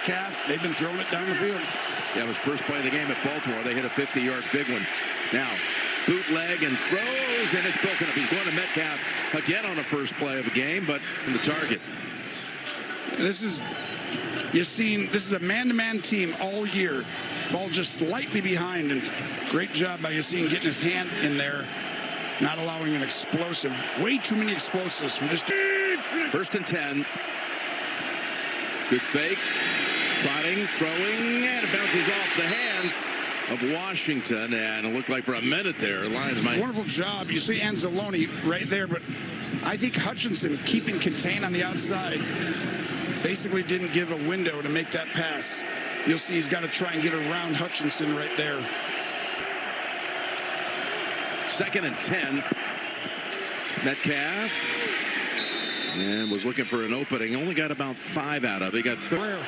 Metcalf, they've been throwing it down the field. Yeah, it was first play of the game at Baltimore. They hit a 50-yard big one. Now, bootleg and throws, and it's broken up. He's going to Metcalf again on the first play of the game, but in the target. This is, this is a man-to-man team all year. Ball just slightly behind, and great job by Yassine getting his hand in there, not allowing an explosive. Way too many explosives for this team. 1st and 10. Good fake. Trotting, throwing, and it bounces off the hands of Washington, and it looked like for a minute there, Lions might. Wonderful job. You see Anzalone right there, but I think Hutchinson keeping contained on the outside basically didn't give a window to make that pass. You'll see he's got to try and get around Hutchinson right there. 2nd and 10. Metcalf. And was looking for an opening. Only got about 5 out of it. He got 3rd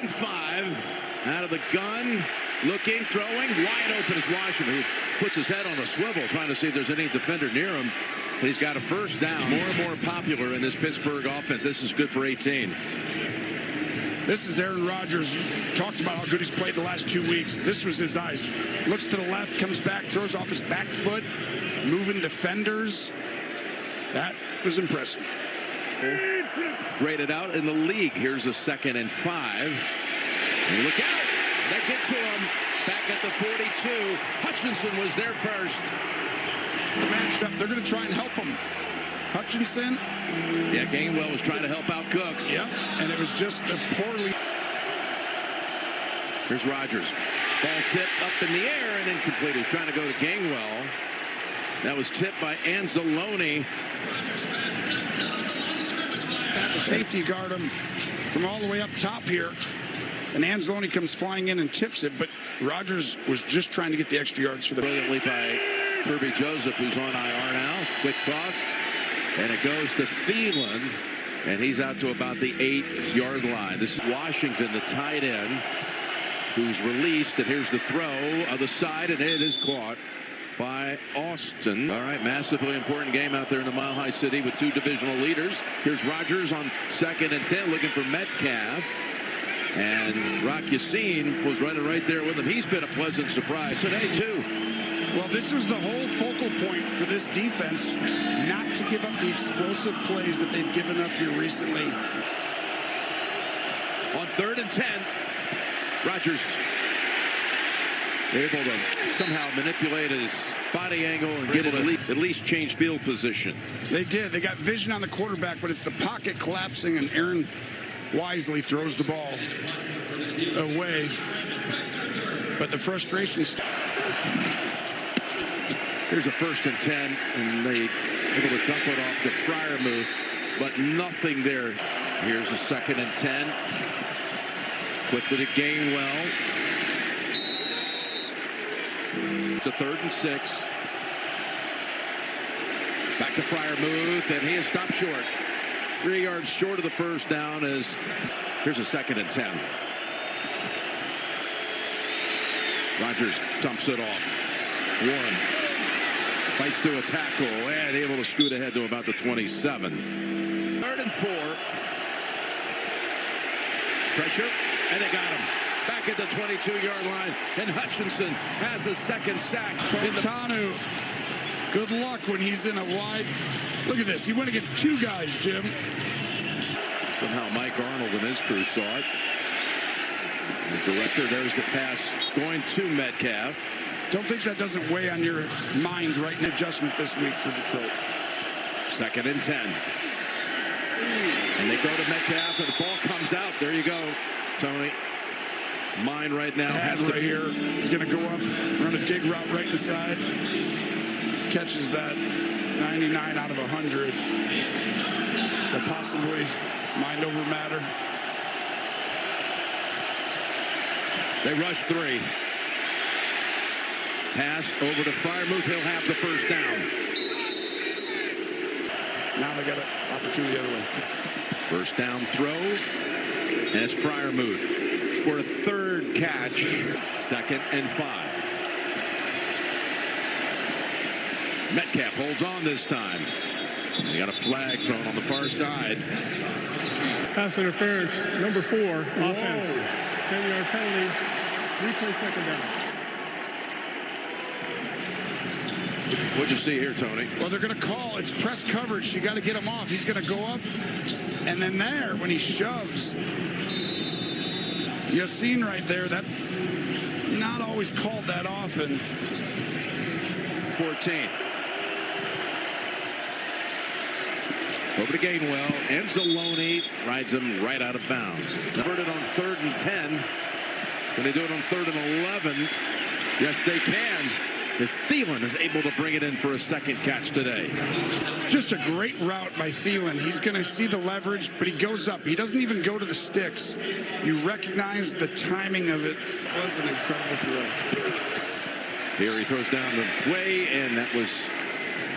and 5. Out of the gun. Looking, throwing. Wide open is Washington, who puts his head on a swivel trying to see if there's any defender near him. He's got a first down. More and more popular in this Pittsburgh offense. This is good for 18. This is Aaron Rodgers. Talked about how good he's played the last 2 weeks. This was his eyes. Looks to the left, comes back, throws off his back foot, moving defenders. That was impressive. Graded out in the league. Here's a 2nd and 5. And look out. They get to him. Back at the 42. Hutchinson was there first. Matched up. They're going to try and help him. Hutchinson. Yeah, Gainwell was trying to help out Cook. Yeah, and it was just a poorly. Here's Rodgers. Ball tipped up in the air and incomplete. He's trying to go to Gainwell. That was tipped by Anzalone. At the safety guard him from all the way up top here. And Anzalone comes flying in and tips it, but Rodgers was just trying to get the extra yards for the. Brilliantly by Kirby Joseph, who's on IR now. Quick toss. And it goes to Thielen. And he's out to about the 8-yard line. This is Washington, the tight end, who's released. And here's the throw of the side, and it is caught by Austin. All right, massively important game out there in the Mile High City with 2 divisional leaders. Here's Rodgers on 2nd and 10, looking for Metcalf. And Rock Yassine was running right there with him. He's been a pleasant surprise today, too. Well, this was the whole focal point for this defense, not to give up the explosive plays that they've given up here recently. On 3rd and 10, Rodgers able to somehow manipulate his body angle and get it at least change field position. They did. They got vision on the quarterback, but it's the pocket collapsing, and Aaron wisely throws the ball away. But the frustration. Here's a 1st and 10, and they able to dump it off to Freiermuth, but nothing there. Here's a 2nd and 10. Quickly to Gainwell. It's a 3rd and 6. Back to Freiermuth, and he is stopped short. 3 yards short of the first down. As here's a 2nd and 10. Rodgers dumps it off. Warren fights through a tackle and able to scoot ahead to about the 27. 3rd and 4. Pressure, and they got him. Back at the 22-yard line, and Hutchinson has a 2nd sack. Motown, good luck when he's in a wide. Look at this. He went against 2 guys, Jim. Somehow Mike Arnold and his crew saw it. The director, there's the pass going to Metcalf. Don't think that doesn't weigh on your mind right in adjustment this week for Detroit. 2nd and 10. And they go to Metcalf, and the ball comes out. There you go, Tony. Mine right now has to. Right here. He's going to go up, run a dig route right inside. Catches that 99 out of 100. But possibly mind over matter. They rush 3. Pass over to Freiermuth. He'll have the first down. Now they got an opportunity the other way. First down throw. And it's Freiermuth for a 3rd catch. 2nd and 5. Metcalf holds on this time. They got a flag thrown on the far side. Pass interference, number 4, offense. 10-yard penalty, replay second down. What'd you see here, Tony? Well, they're going to call. It's press coverage. You got to get him off. He's going to go up. And then there, when he shoves, Yassine right there, that's not always called that often. 14. Over to Gainwell. Anzalone rides him right out of bounds. Converted on 3rd and 10. Can they do it on 3rd and 11? Yes, they can. As Thielen is able to bring it in for a second catch today. Just a great route by Thielen. He's going to see the leverage, but he goes up. He doesn't even go to the sticks. You recognize the timing of it. It was an incredible throw. Here he throws down the way, and that was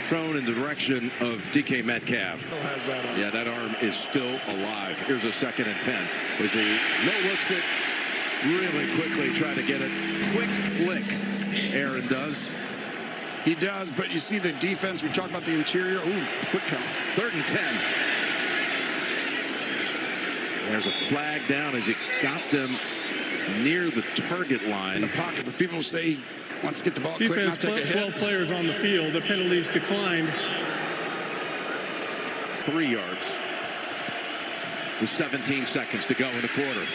thrown in the direction of DK Metcalf. Still has that arm. Yeah, that arm is still alive. Here's a 2nd and 10. As he no-looks it really quickly, try to get it. Quick flick, Aaron does. He does, but you see the defense. We talk about the interior. Ooh, quick count. 3rd and 10. There's a flag down as he got them near the target line. In the pocket, for people who say he wants to get the ball quick, not take a hit. 12 players on the field. The penalties declined. 3 yards with 17 seconds to go in the quarter.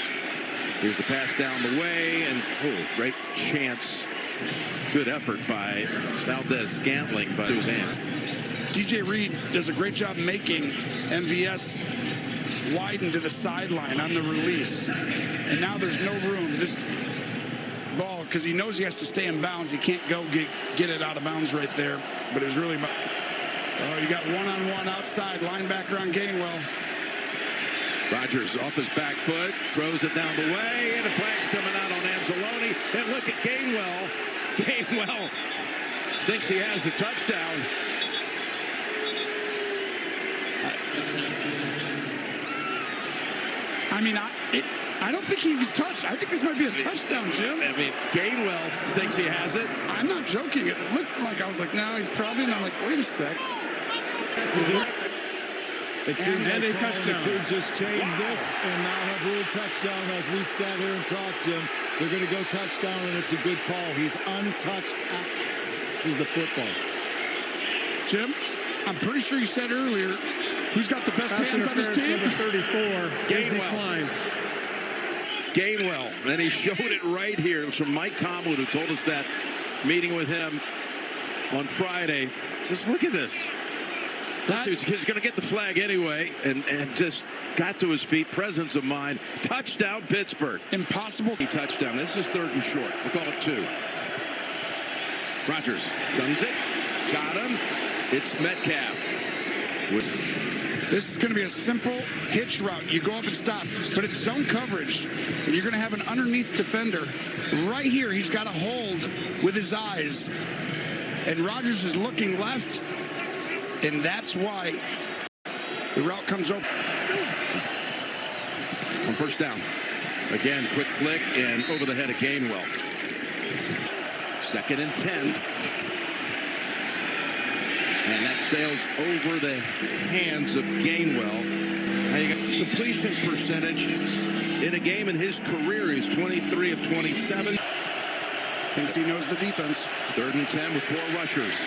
Here's the pass down the way, and great chance. Good effort by Valdez-Scantling, but to his hands. DJ Reed does a great job making MVS widen to the sideline on the release. And now there's no room. This ball, because he knows he has to stay in bounds. He can't go get it out of bounds right there. But it was really about... Oh, you got one-on-one outside. Linebacker on Gainwell. Rodgers off his back foot, throws it down the way, and the flag's coming out on Anzalone. And look at Gainwell. Gainwell thinks he has a touchdown. I mean, I don't think he was touched. I think this might be a touchdown, Jim. I mean, Gainwell thinks he has it. I'm not joking. It looked like, I was like, no, he's probably, and I'm like, wait a sec. It seems and like a touchdown. Could just change this and now have ruled touchdown as we stand here and talk, Jim. They're going to go touchdown, and it's a good call. He's untouched. This is the football. Jim, I'm pretty sure you said earlier, who's got the best Pass hands on this team? Number 34. Gainwell. Gainwell, and he showed it right here. It was from Mike Tomlin, who told us that, meeting with him on Friday. Just look at this. He's going to get the flag anyway, and just got to his feet. Presence of mind. Touchdown, Pittsburgh. Impossible. Touchdown. This is 3rd and short. We'll call it 2. Rodgers guns it. Got him. It's Metcalf. This is going to be a simple hitch route. You go up and stop, but it's zone coverage. And you're going to have an underneath defender. Right here, he's got a hold with his eyes. And Rodgers is looking left. And that's why the route comes open. On 1st down. Again, quick flick and over the head of Gainwell. 2nd and 10. And that sails over the hands of Gainwell. Now you got completion percentage in a game in his career. He's 23 of 27. Thinks he knows the defense. 3rd and 10 with 4 rushers.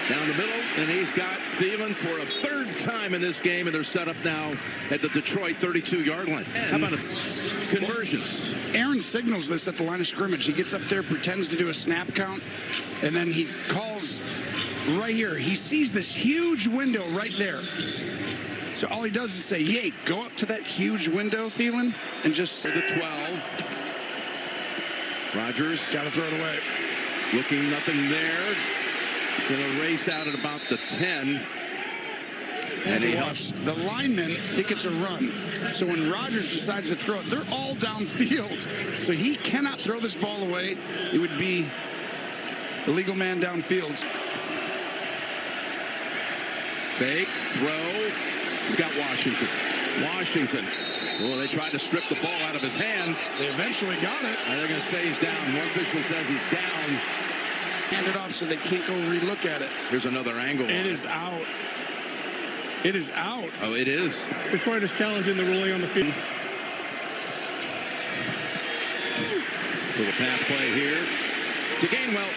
Down the middle, and he's got Thielen for a 3rd time in this game, and they're set up now at the Detroit 32-yard line. How about conversions? Aaron signals this at the line of scrimmage. He gets up there, pretends to do a snap count, and then he calls right here. He sees this huge window right there. So all he does is say, yay, go up to that huge window, Thielen, and just... The 12. Rodgers. Got to throw it away. Looking nothing there. Going to race out at about the 10. And he helps. The linemen think it's a run. So when Rodgers decides to throw it, they're all downfield. So he cannot throw this ball away. It would be the legal man downfield. Fake, throw. He's got Washington. Washington. Well, they tried to strip the ball out of his hands. They eventually got it. And they're going to say he's down. One official says he's down. Hand it off so they can't go relook at it. Here's another angle. It is out. It is out. Oh, it is. Detroit is challenging the ruling on the field. Little pass play here to Gainwell.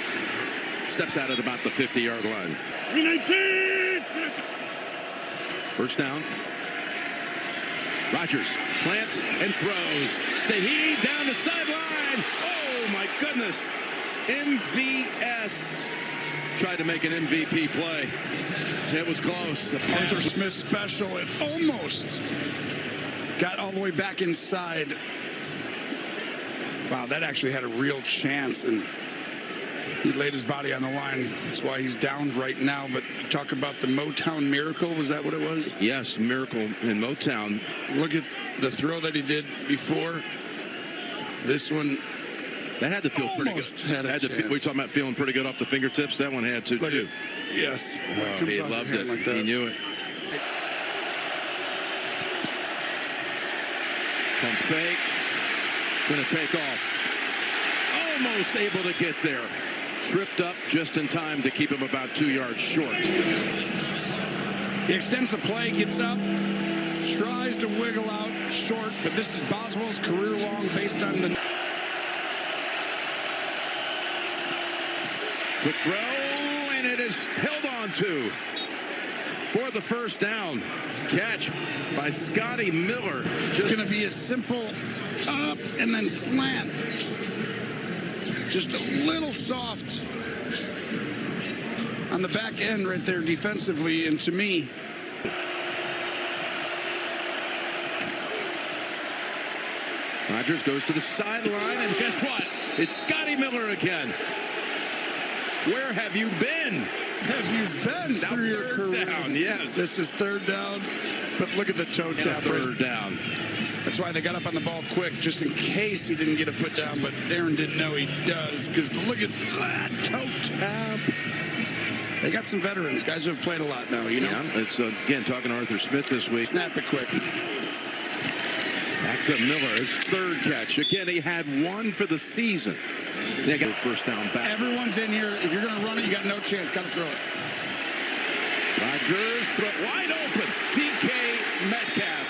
Steps out at about the 50-yard line. First down. Rodgers plants and throws. The heave down the sideline. Oh, my goodness. MVS. Tried to make an MVP play. It was close. Arthur Smith special. It almost got all the way back inside. Wow, that actually had a real chance, and he laid his body on the line. That's why he's down right now. But talk about the Motown miracle. Was that what it was? Yes, miracle in Motown. Look at the throw that he did before. This one. That had to feel pretty good. We're talking about feeling pretty good off the fingertips. That one had to, too. Yes. Oh, he loved it. Like he knew it. Pump fake. Going to take off. Almost able to get there. Tripped up just in time to keep him about 2 yards short. He extends the play, gets up, tries to wiggle out short, but this is Boswell's career long based on the... Quick throw, and it is held on to for the first down. Catch by Scotty Miller. It's going to be a simple up and then slant. Just a little soft on the back end right there defensively, and to me, Rodgers goes to the sideline, and guess what? It's Scotty Miller again. Where have you been? Have you been Now through your career? Down, yes. This is third down, but look at the toe tap. Third down. That's why they got up on the ball quick, just in case he didn't get a foot down, but Aaron didn't know he does, because look at that toe tap. They got some veterans, guys who have played a lot now, you know? Yeah, it's, again, talking to Arthur Smith this week. Snap it quick. Back to Miller, his third catch. Again, he had one for the season. They got first down back. Everyone's in here. If you're going to run it, you got no chance. Got to throw it. Rodgers, wide open. DK Metcalf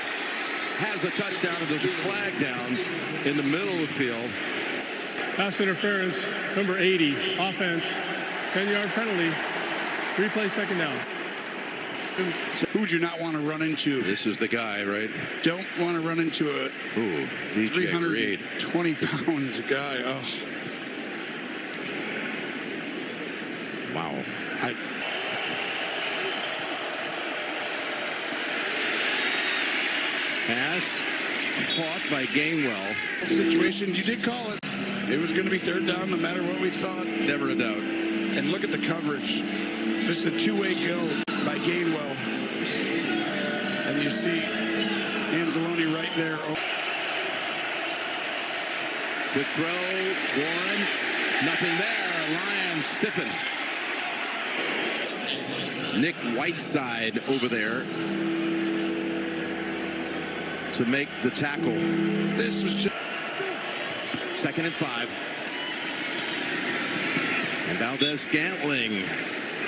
has a touchdown, and there's a flag down in the middle of the field. Pass interference, number 80, offense, 10-yard penalty, replay second down. Who would you not want to run into? This is the guy, right? Don't want to run into a 320-pound guy. Oh. Wow. Pass caught by Gainwell. Situation, you did call it. It was going to be third down no matter what we thought. Never a doubt. And look at the coverage. This is a two-way go by Gainwell. And you see Anzalone right there. Oh. Quick throw, Warren. Nothing there. Lions stiffen. Nick Whiteside over there to make the tackle. This was just... 2nd and 5. And Valdez-Scantling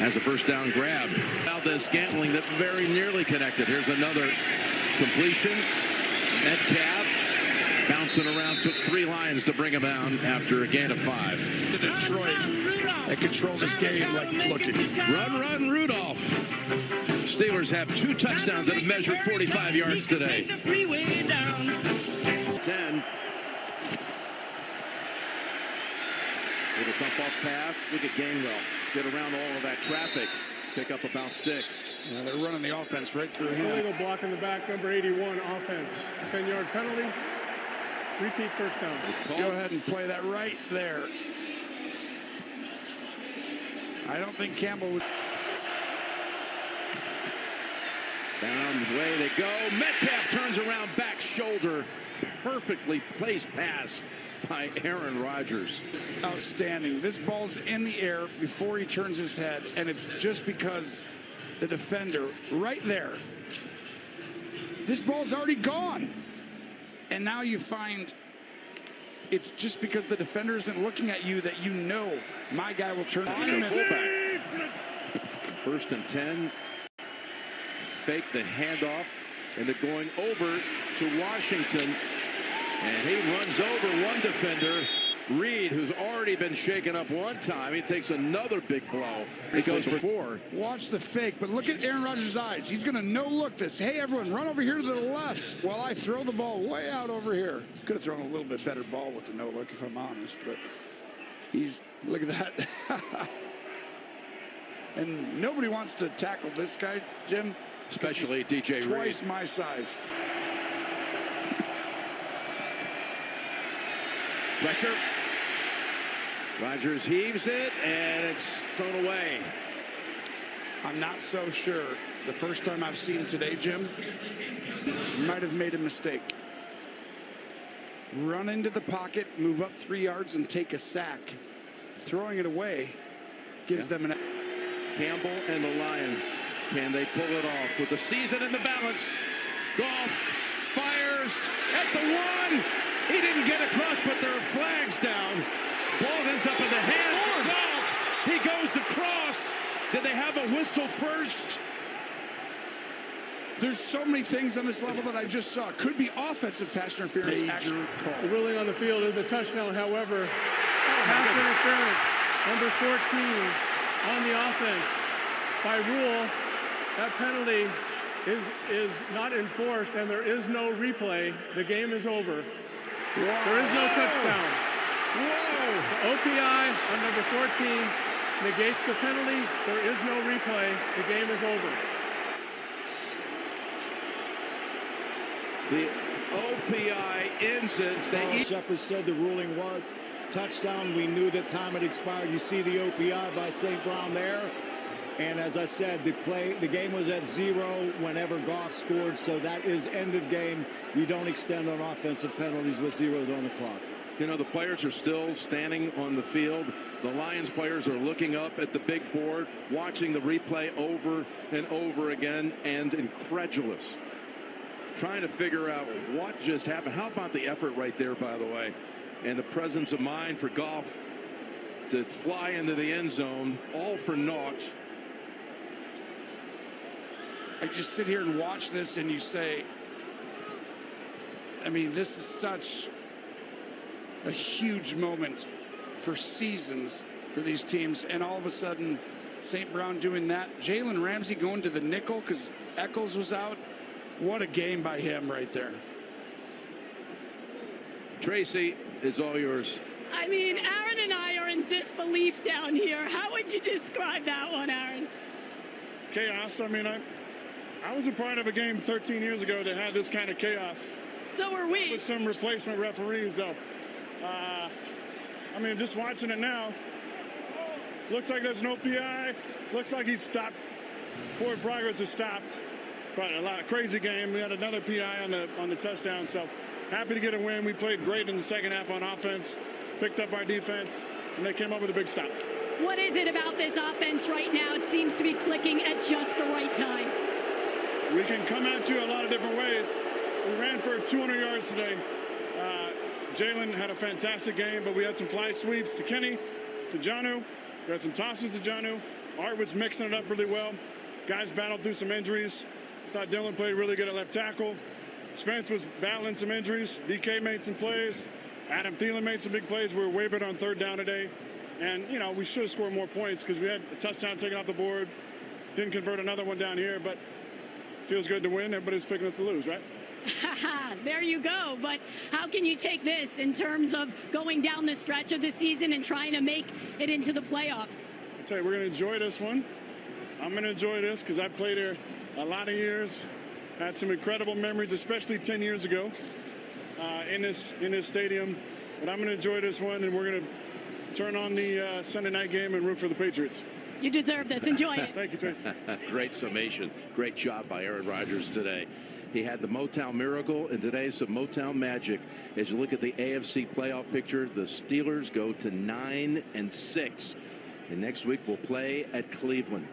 has a first down grab. Valdez-Scantling that very nearly connected. Here's another completion. Metcalf bouncing around, took 3 Lions to bring him down after a gain of 5. Detroit. They control this game like it's looking. Run, Rudolph. Steelers have 2 touchdowns that have measured 45 yards today. 10. Little dump off pass. Look at Gainwell. Get around all of that traffic. Pick up about 6. Yeah, they're running the offense right through him. Illegal block in the back, number 81, offense, 10-yard penalty, repeat first down. Go ahead and play that right there. I don't think Campbell would. Down the way they go. Metcalf turns around, back shoulder. Perfectly placed pass by Aaron Rodgers. Outstanding. This ball's in the air before he turns his head, and it's just because the defender right there. This ball's already gone. And now you find it's just because the defender isn't looking at you that you know my guy will turn. Fullback. 1st and 10. fake the handoff, and they're going over to Washington. And he runs over one defender, Reed, who's already been shaken up one time. He takes another big blow. He goes for 4. Watch the fake, but look at Aaron Rodgers' eyes. He's going to no-look this. Hey, everyone, run over here to the left while I throw the ball way out over here. Could have thrown a little bit better ball with the no-look, if I'm honest, but look at that. And nobody wants to tackle this guy, Jim. Especially DJ Reed. Twice my size. Pressure. Rodgers heaves it, and it's thrown away. I'm not so sure. It's the first time I've seen today, Jim. Might have made a mistake. Run into the pocket, move up 3 yards, and take a sack. Throwing it away gives them an... Campbell and the Lions. Can they pull it off with the season in the balance? Goff fires at the 1. He didn't get across, but there are flags down. Ball ends up in the hands of Goff. He goes across. Did they have a whistle first? There's so many things on this level that I just saw. Could be offensive pass interference. Major call. The ruling on the field is a touchdown. However, pass interference, number 14 on the offense. By rule, that penalty is not enforced, and there is no replay. The game is over. Whoa. There is no touchdown. Whoa! The OPI on number 14 negates the penalty. There is no replay. The game is over. The OPI ends it. Shepard said the ruling was touchdown. We knew that time had expired. You see the OPI by St. Brown there. And as I said, the game was at 0 whenever Goff scored, so that is end of game. You don't extend on offensive penalties with zeros on the clock. You know, the players are still standing on the field. The Lions players are looking up at the big board, watching the replay over and over again, and incredulous. Trying to figure out what just happened. How about the effort right there, by the way, and the presence of mind for Goff to fly into the end zone, all for naught. I just sit here and watch this and you say, I mean, this is such a huge moment for seasons for these teams. And all of a sudden, St. Brown doing that. Jalen Ramsey going to the nickel because Echols was out. What a game by him right there. Tracy, it's all yours. I mean, Aaron and I are in disbelief down here. How would you describe that one, Aaron? Chaos. I mean, I was a part of a game 13 years ago that had this kind of chaos. So were we. With some replacement referees, though. I mean, just watching it now, looks like there's no PI. Looks like he's stopped. Forward progress is stopped. But a crazy game. We had another PI on the touchdown. So happy to get a win. We played great in the second half on offense. Picked up our defense, and they came up with a big stop. What is it about this offense right now? It seems to be clicking at just the right time. We can come at you a lot of different ways. We ran for 200 yards today. Jalen had a fantastic game, but we had some fly sweeps to Kenny, to Jonnu. We had some tosses to Jonnu. Art was mixing it up really well. Guys battled through some injuries. I thought Dylan played really good at left tackle. Spence was battling some injuries. DK made some plays. Adam Thielen made some big plays. We were way better on third down today. And, you know, we should have scored more points because we had a touchdown taken off the board. Didn't convert another one down here, but feels good to win. Everybody's picking us to lose, right? There you go. But how can you take this in terms of going down the stretch of the season and trying to make it into the playoffs? I'll tell you, we're going to enjoy this one. I'm going to enjoy this because I played here a lot of years. Had some incredible memories, especially 10 years ago in this stadium. But I'm going to enjoy this one, and we're going to turn on the Sunday night game and root for the Patriots. You deserve this. Enjoy it. Thank you, Trey. Great summation. Great job by Aaron Rodgers today. He had the Motown miracle, and today some Motown magic. As you look at the AFC playoff picture, the Steelers go to 9-6. And next week we'll play at Cleveland.